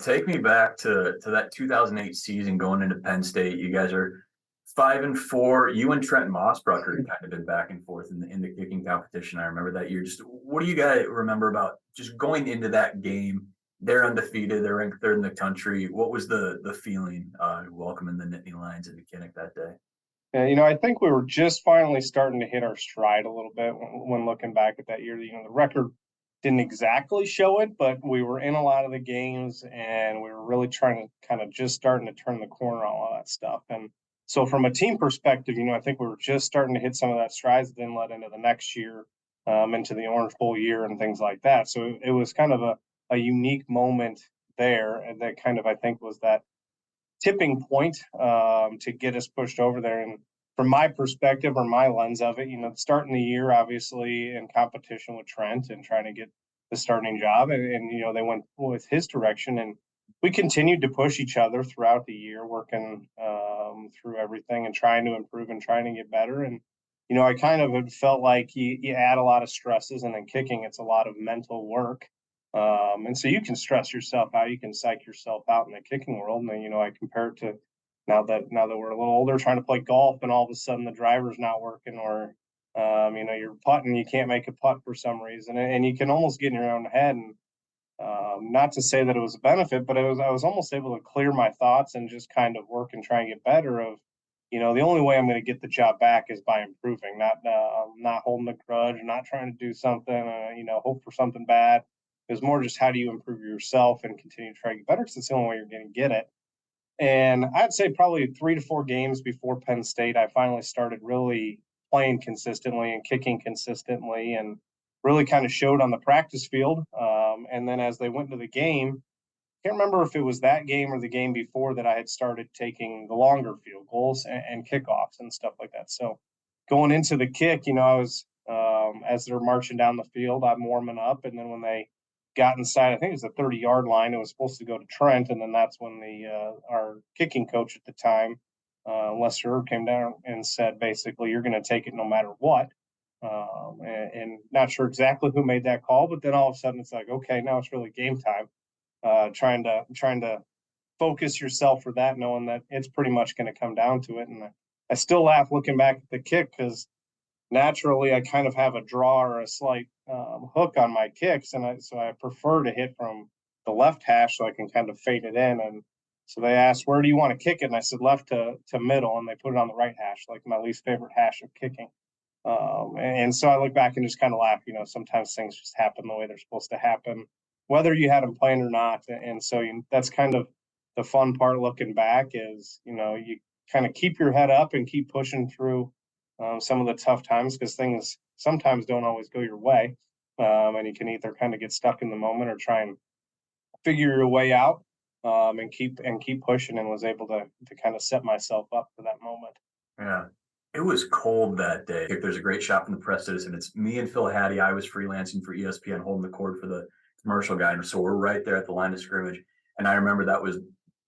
Take me back to that 2008 season going into Penn State. You guys are 5-4. You and Trent Mossbrucker had kind of been back and forth in the kicking competition. I remember that year. Just what do you guys remember about just going into that game? They're undefeated. They're ranked third in the country. What was the feeling welcoming the Nittany Lions into Kinnick that day? Yeah, I think we were just finally starting to hit our stride a little bit when looking back at that year. The record didn't exactly show it, but we were in a lot of the games and we were really trying to kind of just starting to turn the corner on all that stuff. And so from a team perspective, I think we were just starting to hit some of that strides that then led into the next year, into the Orange Bowl year and things like that. So it was kind of a unique moment there. And that kind of, I think, was that tipping point to get us pushed over there. And from my perspective or my lens of it, starting the year, obviously in competition with Trent and trying to get the starting job. And they went with his direction. And we continued to push each other throughout the year, working through everything and trying to improve and trying to get better. And, I kind of felt like you add a lot of stresses, and then kicking, it's a lot of mental work. And so you can stress yourself out, you can psych yourself out in the kicking world. And I compare it to now that we're a little older, trying to play golf, and all of a sudden the driver's not working, or you're putting, you can't make a putt for some reason, and you can almost get in your own head. And not to say that it was a benefit, but I was almost able to clear my thoughts and just kind of work and try and get better. Of the only way I'm going to get the job back is by improving, not holding a grudge, not trying to do something, hope for something bad. It was more just how do you improve yourself and continue to try to get better, because it's the only way you're going to get it. And I'd say probably 3 to 4 games before Penn State, I finally started really playing consistently and kicking consistently, and really kind of showed on the practice field. And then as they went into the game, I can't remember if it was that game or the game before that I had started taking the longer field goals and kickoffs and stuff like that. So going into the kick, I was, as they're marching down the field, I'm warming up. And then when they got inside, I think it was the 30-yard line, it was supposed to go to Trent. And then that's when our kicking coach at the time, Lester, came down and said, basically, you're going to take it no matter what. And not sure exactly who made that call, but then all of a sudden it's like, okay, now it's really game time. Trying to focus yourself for that, knowing that it's pretty much going to come down to it. And I still laugh looking back at the kick, because naturally I kind of have a draw or a slight hook on my kicks, and so I prefer to hit from the left hash so I can kind of fade it in. And so they asked, where do you want to kick it? And I said left to middle, and they put it on the right hash, like my least favorite hash of kicking. And so I look back and just kind of laugh. Sometimes things just happen the way they're supposed to happen, whether you had them planned or not. And so that's kind of the fun part looking back is, you kind of keep your head up and keep pushing through some of the tough times, because things sometimes don't always go your way. And you can either kind of get stuck in the moment or try and figure your way out, and keep pushing, and was able to kind of set myself up for that moment. Yeah. It was cold that day. There's a great shot from the Press Citizen. It's me and Phil Hattie. I was freelancing for ESPN, holding the cord for the commercial guy. And so we're right there at the line of scrimmage. And I remember that was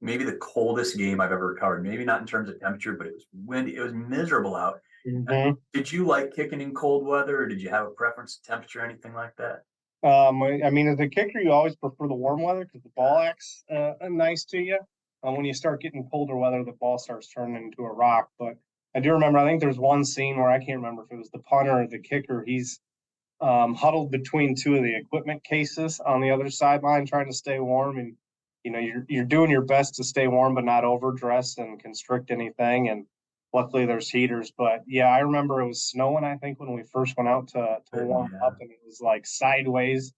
maybe the coldest game I've ever covered. Maybe not in terms of temperature, but it was windy. It was miserable out. Mm-hmm. Did you like kicking in cold weather, or did you have a preference to temperature, anything like that? I mean, as a kicker, you always prefer the warm weather because the ball acts nice to you. When you start getting colder weather, the ball starts turning into a rock. But I do remember, I think there's one scene where I can't remember if it was the punter or the kicker. He's huddled between 2 of the equipment cases on the other sideline, trying to stay warm. And you're doing your best to stay warm, but not overdress and constrict anything. And luckily, there's heaters. But yeah, I remember it was snowing, I think, when we first went out to warm up, and it was like sideways,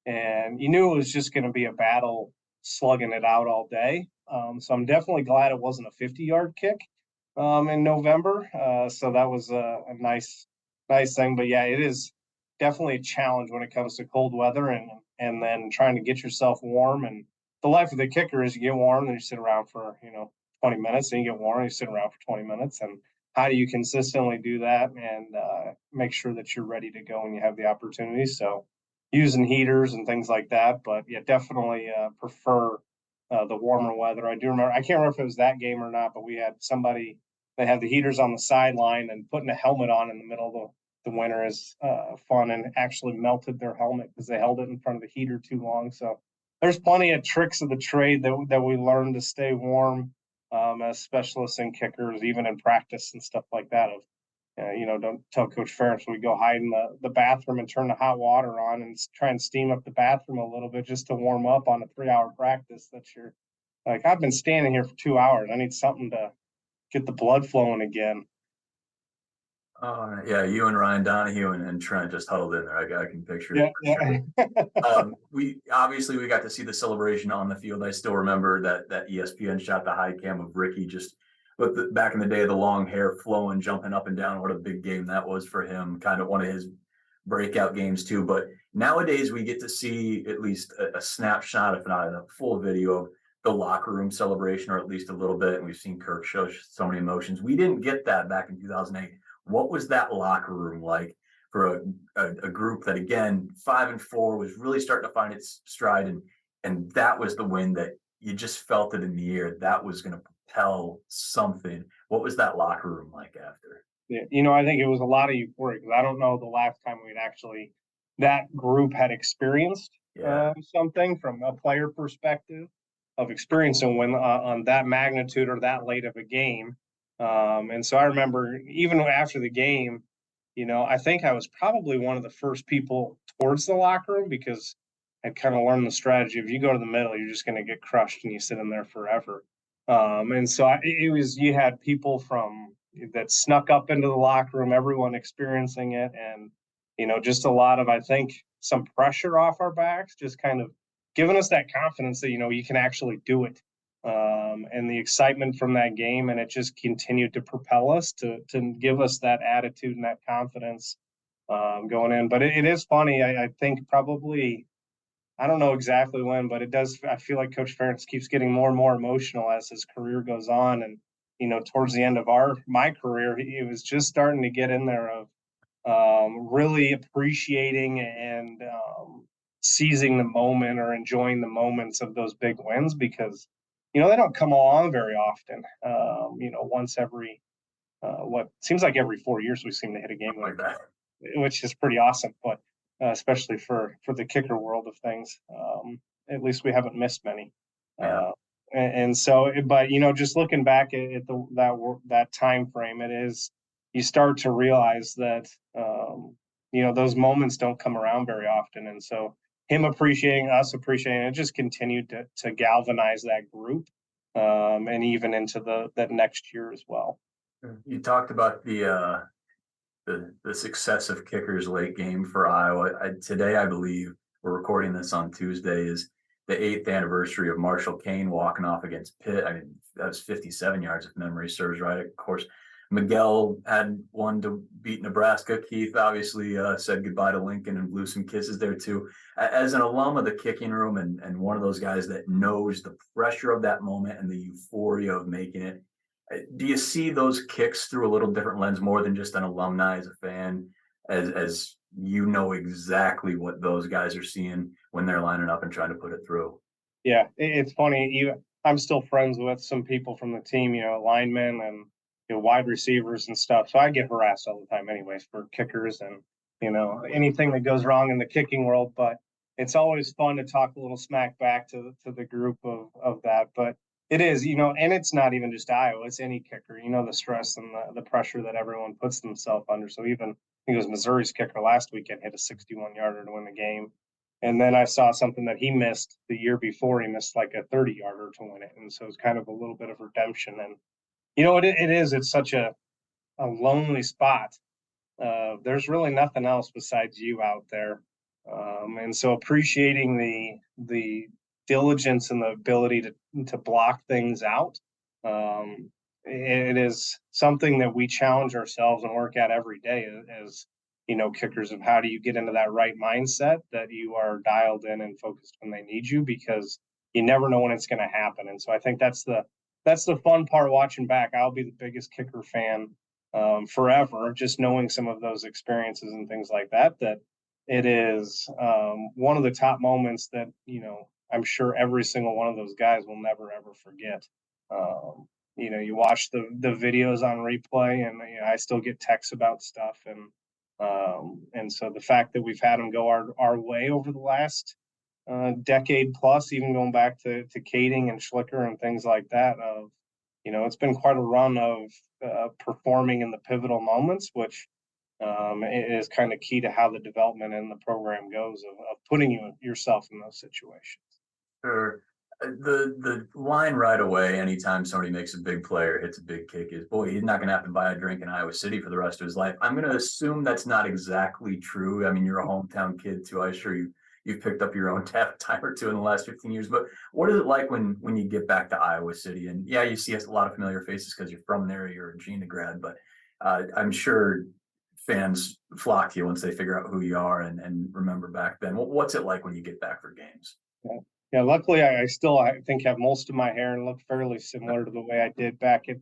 and you knew it was just going to be a battle slugging it out all day. So I'm definitely glad it wasn't a 50-yard kick in November. So that was a nice thing. But yeah, it is definitely a challenge when it comes to cold weather, and then trying to get yourself warm. And the life of the kicker is you get warm, then you sit around for 20 minutes, and you get warm, you sit around for 20 minutes. And how do you consistently do that and make sure that you're ready to go when you have the opportunity? So using heaters and things like that. But yeah, definitely prefer the warmer weather. I do remember, I can't remember if it was that game or not, but we had somebody that had the heaters on the sideline, and putting a helmet on in the middle of the winter is fun, and actually melted their helmet because they held it in front of the heater too long. So there's plenty of tricks of the trade that we learn to stay warm as specialists and kickers, even in practice and stuff like that. Of don't tell Coach Ferentz we go hide in the bathroom and turn the hot water on and try and steam up the bathroom a little bit just to warm up on a 3-hour practice. That you're like, I've been standing here for 2 hours. I need something to get the blood flowing again. Yeah, you and Ryan Donahue and Trent just huddled in there. I can picture it. Yeah. We got to see the celebration on the field. I still remember that ESPN shot the high cam of Ricky just with back in the day, the long hair flowing, jumping up and down. What a big game that was for him. Kind of one of his breakout games too. But nowadays we get to see at least a snapshot, if not a full video of the locker room celebration, or at least a little bit. And we've seen Kirk show so many emotions. We didn't get that back in 2008. What was that locker room like for a group that, again, 5-4 was really starting to find its stride, and that was the win that you just felt it in the air that was going to propel something? What was that locker room like after? Yeah, I think it was a lot of euphoria because I don't know the last time that group had experienced something from a player perspective of experiencing when on that magnitude or that late of a game. And so I remember even after the game, I think I was probably one of the first people towards the locker room because I'd kind of learned the strategy. If you go to the middle, you're just going to get crushed and you sit in there forever. And so you had people that snuck up into the locker room, everyone experiencing it. And, just a lot of, I think, some pressure off our backs, just kind of giving us that confidence that, you can actually do it. And the excitement from that game, and it just continued to propel us to give us that attitude and that confidence going in. But it is funny. I think probably, I don't know exactly when, but it does. I feel like Coach Ferentz keeps getting more and more emotional as his career goes on. And, towards the end of my career, he was just starting to get in there of really appreciating and seizing the moment or enjoying the moments of those big wins because they don't come along very often. Once every what seems like every 4 years we seem to hit a game like that, which is pretty awesome. But especially for the kicker world of things, at least we haven't missed many. Yeah. And so, but just looking back at that time frame, you start to realize that those moments don't come around very often, and so him appreciating us appreciating it just continued to galvanize that group, and even into that next year as well. You talked about the success of kickers late game for Iowa. Today, I believe we're recording this on Tuesday, is the 8th anniversary of Marshall Kane walking off against Pitt. I mean, that was 57 yards if memory serves right. Of course, Miguel had one to beat Nebraska. Keith obviously said goodbye to Lincoln and blew some kisses there too. As an alum of the kicking room and one of those guys that knows the pressure of that moment and the euphoria of making it, do you see those kicks through a little different lens, more than just an alumni as a fan, as exactly what those guys are seeing when they're lining up and trying to put it through? Yeah, it's funny. I'm still friends with some people from the team, linemen and wide receivers and stuff. So I get harassed all the time anyways for kickers and, anything that goes wrong in the kicking world. But it's always fun to talk a little smack back to the group of that. But it is, and it's not even just Iowa, it's any kicker, the stress and the pressure that everyone puts themselves under. So even, I think it was Missouri's kicker last weekend hit a 61-yarder to win the game. And then I saw something that he missed the year before. He missed like a 30-yarder to win it. And so it's kind of a little bit of redemption. And, it's such a lonely spot. There's really nothing else besides you out there. And so appreciating the diligence and the ability to block things out. It is something that we challenge ourselves and work at every day as kickers, of how do you get into that right mindset that you are dialed in and focused when they need you, because you never know when it's going to happen. And so I think that's the fun part watching back. I'll be the biggest kicker fan forever, just knowing some of those experiences and things like that it is one of the top moments that, I'm sure every single one of those guys will never, ever forget. You watch the videos on replay, and I still get texts about stuff. And so the fact that we've had them go our way over the last decade plus, even going back to Kading and Schlicker and things like that. Of it's been quite a run of performing in the pivotal moments, which is kind of key to how the development in the program goes of putting yourself in those situations. Sure. The line right away, anytime somebody makes a big play or hits a big kick, is, boy, he's not going to have to buy a drink in Iowa City for the rest of his life. I'm going to assume that's not exactly true. I mean, you're a hometown kid too. I'm sure you've picked up your own time or two in the last 15 years. But what is it like when you get back to Iowa City? And yeah, you see a lot of familiar faces because you're from there, you're a Gina grad. But I'm sure fans flock to you once they figure out who you are and remember back then. What's it like when you get back for games? Yeah, luckily I still, I think, have most of my hair and look fairly similar to the way I did back at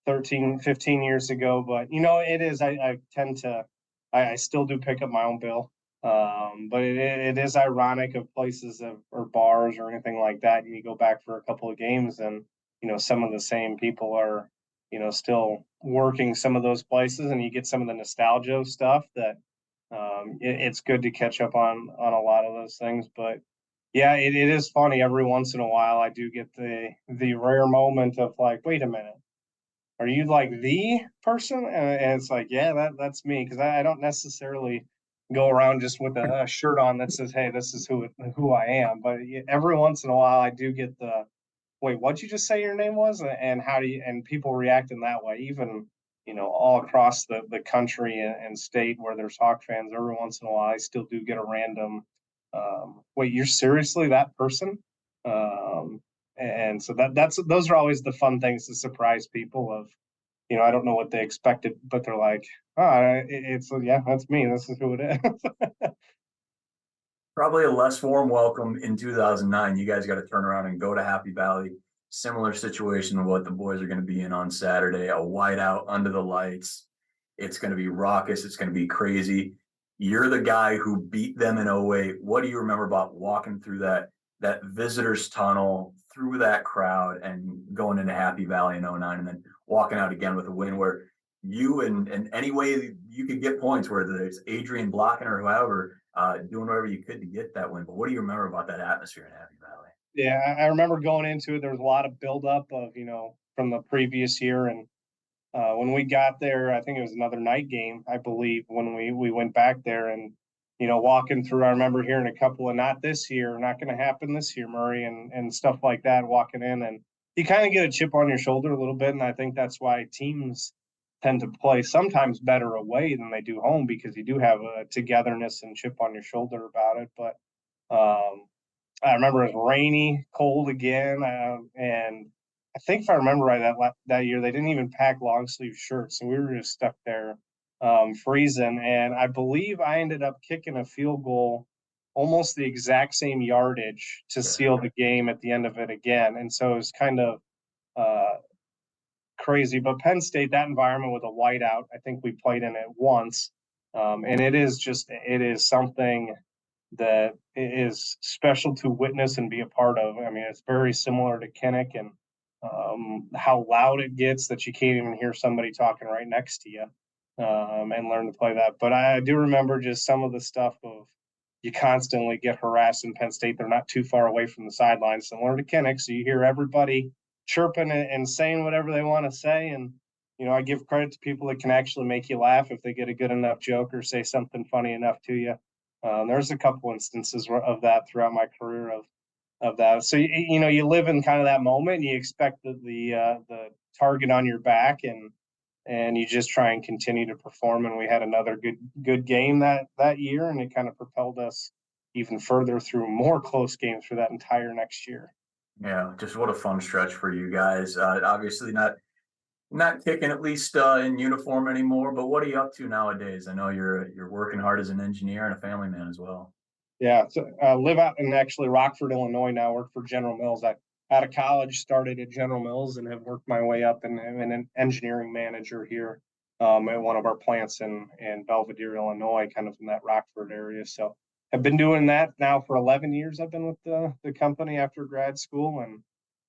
13, 15 years ago. But, it is, I tend to, I still do pick up my own bill. But it is ironic of places or bars or anything like that. You go back for a couple of games and, some of the same people are, still working some of those places, and you get some of the nostalgia stuff that it's good to catch up on a lot of those things. But yeah, it is funny. Every once in a while, I do get the rare moment of like, wait a minute, are you like the person? And it's like, yeah, that's me, because I don't necessarily go around just with a shirt on that says, hey, this is who I am. But every once in a while, I do get the, wait, what'd you just say your name was? And how do you, and people react in that way, even, all across the country and state where there's Hawk fans. Every once in a while, I still do get a random, wait, you're seriously that person? And so those are always the fun things to surprise people of, I don't know what they expected, but they're like, yeah, that's me. This is who it is. Probably a less warm welcome in 2009. You guys got to turn around and go to Happy Valley. Similar situation to what the boys are going to be in on Saturday. A whiteout under the lights. It's going to be raucous. It's going to be crazy. You're the guy who beat them in 08. What do you remember about walking through that visitors tunnel, through that crowd, and going into Happy Valley in 09, and then walking out again with a win where you and any way you could get points, whether it's Adrian blocking or whoever, doing whatever you could to get that win. But what do you remember about that atmosphere in Happy Valley? Yeah, I remember going into it. There was a lot of buildup of, from the previous year. And when we got there, I think it was another night game, I believe, when we went back there and, walking through, I remember hearing a couple of not this year, not going to happen this year, Murray, and stuff like that, walking in. And you kind of get a chip on your shoulder a little bit. And I think that's why teams tend to play sometimes better away than they do home, because you do have a togetherness and chip on your shoulder about it. But I remember it was rainy, cold again, and I think if I remember right, that year they didn't even pack long sleeve shirts, so we were just stuck there freezing. And I believe I ended up kicking a field goal almost the exact same yardage to seal the game at the end of it again. And so it was kind of crazy. But Penn State, that environment with a whiteout, I think we played in it once, and it is something that is special to witness and be a part of. I mean, it's very similar to Kinnick, and how loud it gets that you can't even hear somebody talking right next to you, and learn to play that. But I do remember just some of the stuff of, you constantly get harassed in Penn State. They're not too far away from the sidelines, similar to Kinnick, so you hear everybody chirping and saying whatever they want to say. And I give credit to people that can actually make you laugh if they get a good enough joke or say something funny enough to you. There's a couple instances of that throughout my career of that. So you live in kind of that moment, and you expect the target on your back, and you just try and continue to perform. And we had another good game that year, and it kind of propelled us even further through more close games for that entire next year. Yeah, just what a fun stretch for you guys. Obviously not kicking, at least in uniform anymore, but what are you up to nowadays? I know you're working hard as an engineer and a family man as well. Yeah, so I live out in actually Rockford, Illinois now. Work for General Mills. I out of college started at General Mills and have worked my way up and an engineering manager here at one of our plants in Belvidere, Illinois, kind of in that Rockford area. So I've been doing that now for 11 years. I've been with the company after grad school, and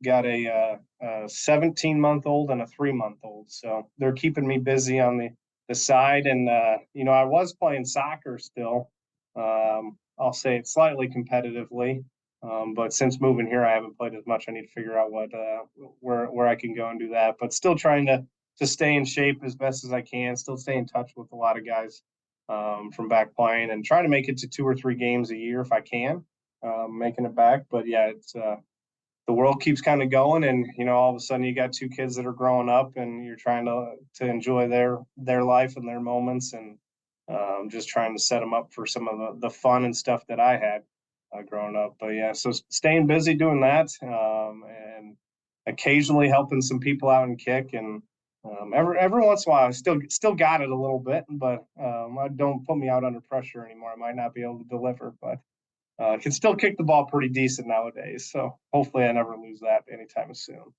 got a 17-month-old and a 3-month-old. So they're keeping me busy on the side. And, I was playing soccer still. I'll say it slightly competitively. But since moving here, I haven't played as much. I need to figure out what where I can go and do that. But still trying to stay in shape as best as I can. Still stay in touch with a lot of guys from back playing, and try to make it to 2 or 3 games a year if I can, making it back. But yeah, it's the world keeps kind of going, and all of a sudden you got 2 kids that are growing up, and you're trying to enjoy their life and their moments, and just trying to set them up for some of the fun and stuff that I had growing up. But yeah, so staying busy doing that, and occasionally helping some people out and kick, and every once in a while I still got it a little bit, but don't put me out under pressure anymore. I might not be able to deliver, but can still kick the ball pretty decent nowadays. So hopefully I never lose that anytime soon.